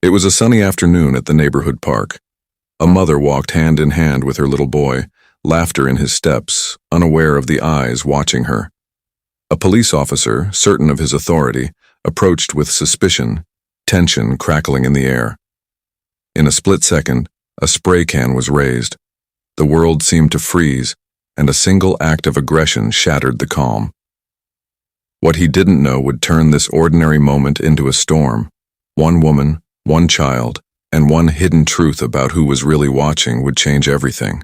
It was a sunny afternoon at the neighborhood park. A mother walked hand in hand with her little boy, laughter in his steps, unaware of the eyes watching her. A police officer, certain of his authority, approached with suspicion, tension crackling in the air. In a split second, a spray can was raised. The world seemed to freeze, and a single act of aggression shattered the calm. What he didn't know would turn this ordinary moment into a storm. One woman, one child, and one hidden truth about who was really watching would change everything.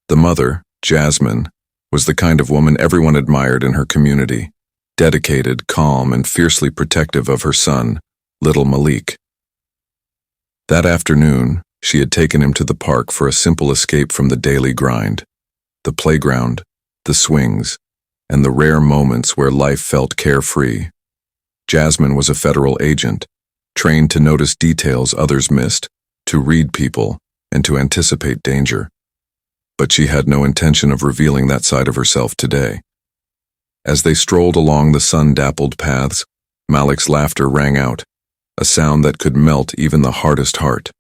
The mother, Jasmine, was the kind of woman everyone admired in her community, dedicated, calm, and fiercely protective of her son, little Malik. That afternoon, she had taken him to the park for a simple escape from the daily grind. The playground, the swings, and the rare moments where life felt carefree. Jasmine was a federal agent, trained to notice details others missed, to read people, and to anticipate danger. But she had no intention of revealing that side of herself today. As they strolled along the sun-dappled paths, Malik's laughter rang out, a sound that could melt even the hardest heart.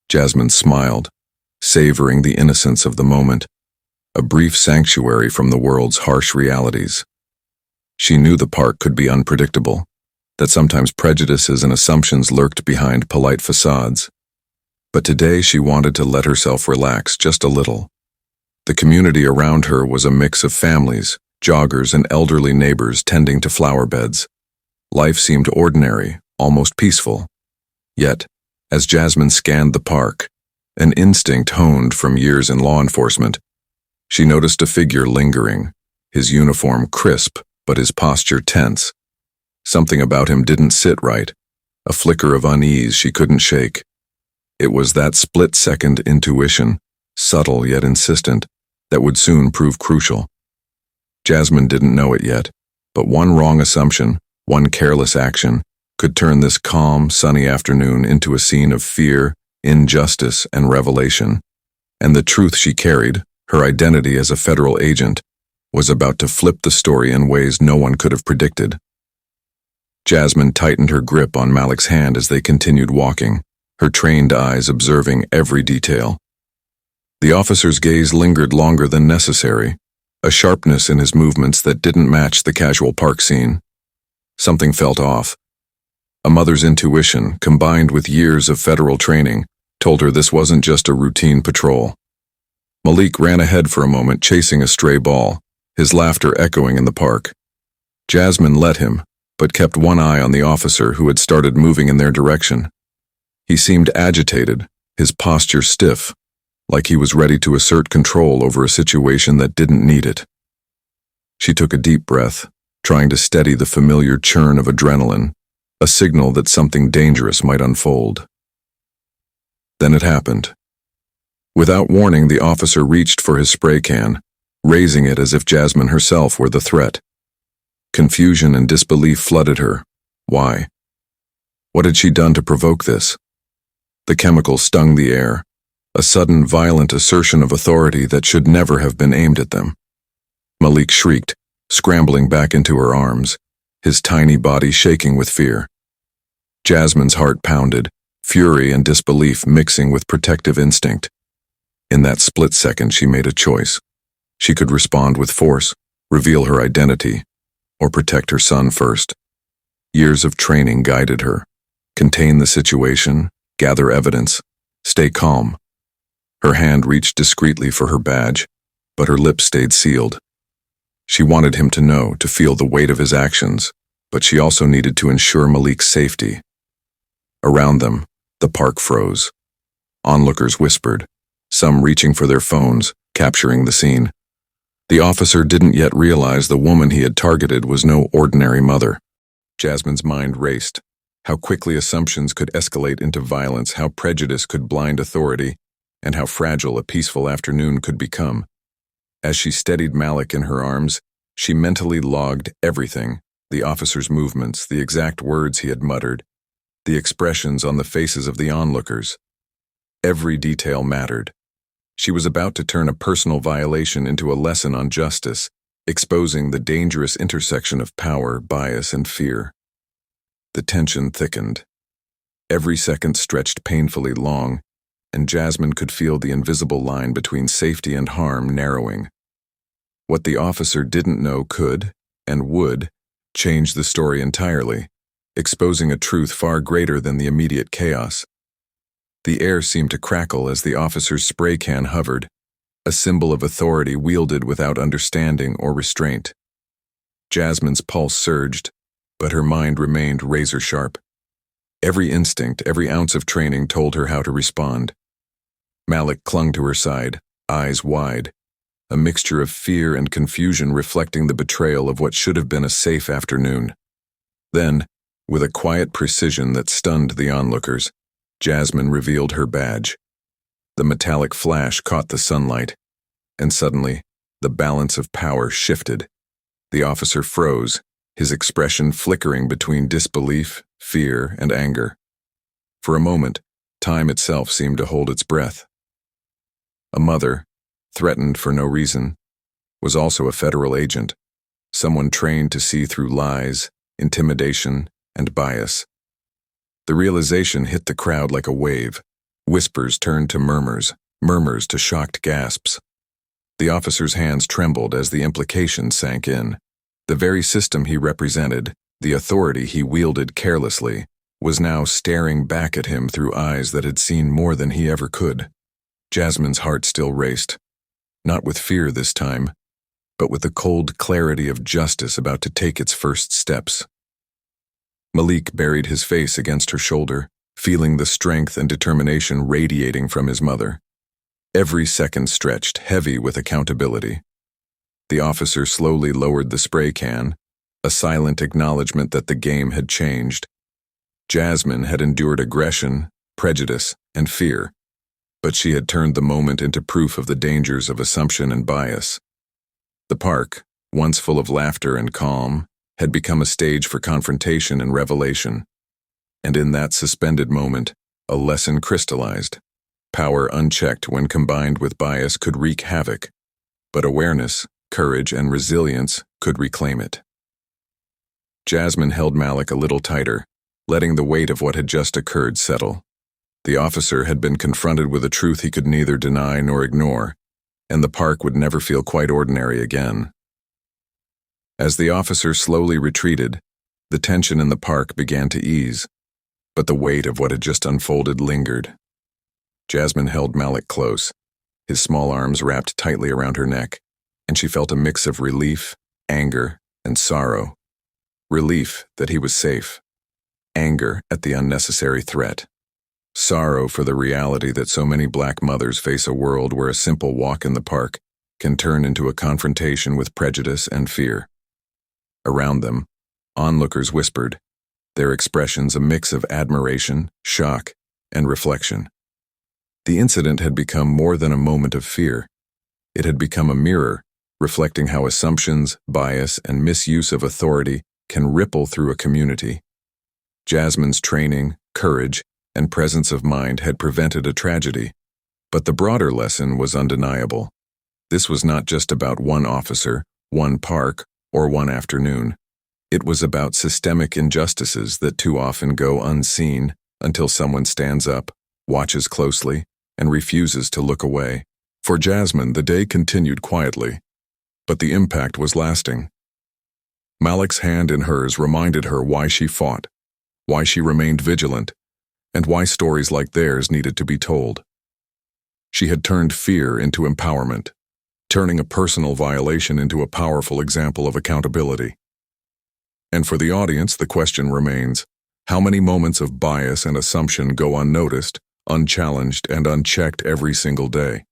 Jasmine smiled, savoring the innocence of the moment, a brief sanctuary from the world's harsh realities. She knew the park could be unpredictable, that sometimes prejudices and assumptions lurked behind polite facades. But today she wanted to let herself relax just a little. The community around her was a mix of families, joggers, and elderly neighbors tending to flower beds. Life seemed ordinary, almost peaceful. Yet, as Jasmine scanned the park, an instinct honed from years in law enforcement, she noticed a figure lingering, his uniform crisp, but his posture tense. Something about him didn't sit right, a flicker of unease she couldn't shake. It was that split-second intuition, subtle yet insistent, that would soon prove crucial. Jasmine didn't know it yet, but one wrong assumption, one careless action, could turn this calm, sunny afternoon into a scene of fear, injustice, and revelation. And the truth she carried, her identity as a federal agent, was about to flip the story in ways no one could have predicted. Jasmine tightened her grip on Malik's hand as they continued walking, her trained eyes observing every detail. The officer's gaze lingered longer than necessary, a sharpness in his movements that didn't match the casual park scene. Something felt off. A mother's intuition, combined with years of federal training, told her this wasn't just a routine patrol. Malik ran ahead for a moment, chasing a stray ball, his laughter echoing in the park. Jasmine let him, but kept one eye on the officer who had started moving in their direction. He seemed agitated, his posture stiff, like he was ready to assert control over a situation that didn't need it. She took a deep breath, trying to steady the familiar churn of adrenaline, a signal that something dangerous might unfold. Then it happened. Without warning, the officer reached for his spray can, raising it as if Jasmine herself were the threat. Confusion and disbelief flooded her. Why? What had she done to provoke this? The chemical stung the air, a sudden violent assertion of authority that should never have been aimed at them. Malik shrieked, scrambling back into her arms, his tiny body shaking with fear. Jasmine's heart pounded, fury and disbelief mixing with protective instinct. In that split second, she made a choice. She could respond with force, reveal her identity, or protect her son first. Years of training guided her. Contain the situation, gather evidence, stay calm. Her hand reached discreetly for her badge, but her lips stayed sealed. She wanted him to know, to feel the weight of his actions, but she also needed to ensure Malik's safety. Around them, the park froze. Onlookers whispered, some reaching for their phones, capturing the scene. The officer didn't yet realize the woman he had targeted was no ordinary mother. Jasmine's mind raced. How quickly assumptions could escalate into violence, how prejudice could blind authority, and how fragile a peaceful afternoon could become. As she steadied Malik in her arms, she mentally logged everything, the officer's movements, the exact words he had muttered, the expressions on the faces of the onlookers. Every detail mattered. She was about to turn a personal violation into a lesson on justice, exposing the dangerous intersection of power, bias, and fear. The tension thickened. Every second stretched painfully long, and Jasmine could feel the invisible line between safety and harm narrowing. What the officer didn't know could, and would, change the story entirely, exposing a truth far greater than the immediate chaos. The air seemed to crackle as the officer's spray can hovered, a symbol of authority wielded without understanding or restraint. Jasmine's pulse surged, but her mind remained razor-sharp. Every instinct, every ounce of training told her how to respond. Malik clung to her side, eyes wide, a mixture of fear and confusion reflecting the betrayal of what should have been a safe afternoon. Then, with a quiet precision that stunned the onlookers, Jasmine revealed her badge. The metallic flash caught the sunlight, and suddenly, the balance of power shifted. The officer froze, his expression flickering between disbelief, fear, and anger. For a moment, time itself seemed to hold its breath. A mother, threatened for no reason, was also a federal agent, someone trained to see through lies, intimidation, and bias. The realization hit the crowd like a wave. Whispers turned to murmurs, murmurs to shocked gasps. The officer's hands trembled as the implication sank in. The very system he represented, the authority he wielded carelessly, was now staring back at him through eyes that had seen more than he ever could. Jasmine's heart still raced, not with fear this time, but with the cold clarity of justice about to take its first steps. Malik buried his face against her shoulder, feeling the strength and determination radiating from his mother. Every second stretched, heavy with accountability. The officer slowly lowered the spray can, a silent acknowledgement that the game had changed. Jasmine had endured aggression, prejudice, and fear, but she had turned the moment into proof of the dangers of assumption and bias. The park, once full of laughter and calm, had become a stage for confrontation and revelation. And in that suspended moment, a lesson crystallized. Power unchecked when combined with bias could wreak havoc, but awareness, courage, and resilience could reclaim it. Jasmine held Malik a little tighter, letting the weight of what had just occurred settle. The officer had been confronted with a truth he could neither deny nor ignore, and the park would never feel quite ordinary again. As the officer slowly retreated, the tension in the park began to ease, but the weight of what had just unfolded lingered. Jasmine held Malik close, his small arms wrapped tightly around her neck, and she felt a mix of relief, anger, and sorrow. Relief that he was safe. Anger at the unnecessary threat. Sorrow for the reality that so many black mothers face a world where a simple walk in the park can turn into a confrontation with prejudice and fear. Around them, onlookers whispered, their expressions a mix of admiration, shock, and reflection. The incident had become more than a moment of fear. It had become a mirror, reflecting how assumptions, bias, and misuse of authority can ripple through a community. Jasmine's training, courage, and presence of mind had prevented a tragedy, but the broader lesson was undeniable. This was not just about one officer, one park, or one afternoon. It was about systemic injustices that too often go unseen until someone stands up, watches closely, and refuses to look away. For Jasmine, the day continued quietly, but the impact was lasting. Malik's hand in hers reminded her why she fought, why she remained vigilant, and why stories like theirs needed to be told. She had turned fear into empowerment, turning a personal violation into a powerful example of accountability. And for the audience, the question remains, how many moments of bias and assumption go unnoticed, unchallenged, and unchecked every single day?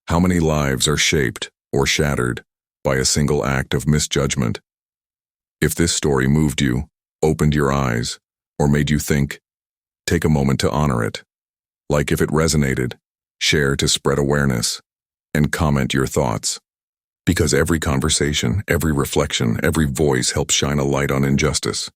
How many lives are shaped or shattered by a single act of misjudgment? If this story moved you, opened your eyes, or made you think, take a moment to honor it. Like if it resonated, share to spread awareness, and comment your thoughts. Because every conversation, every reflection, every voice helps shine a light on injustice.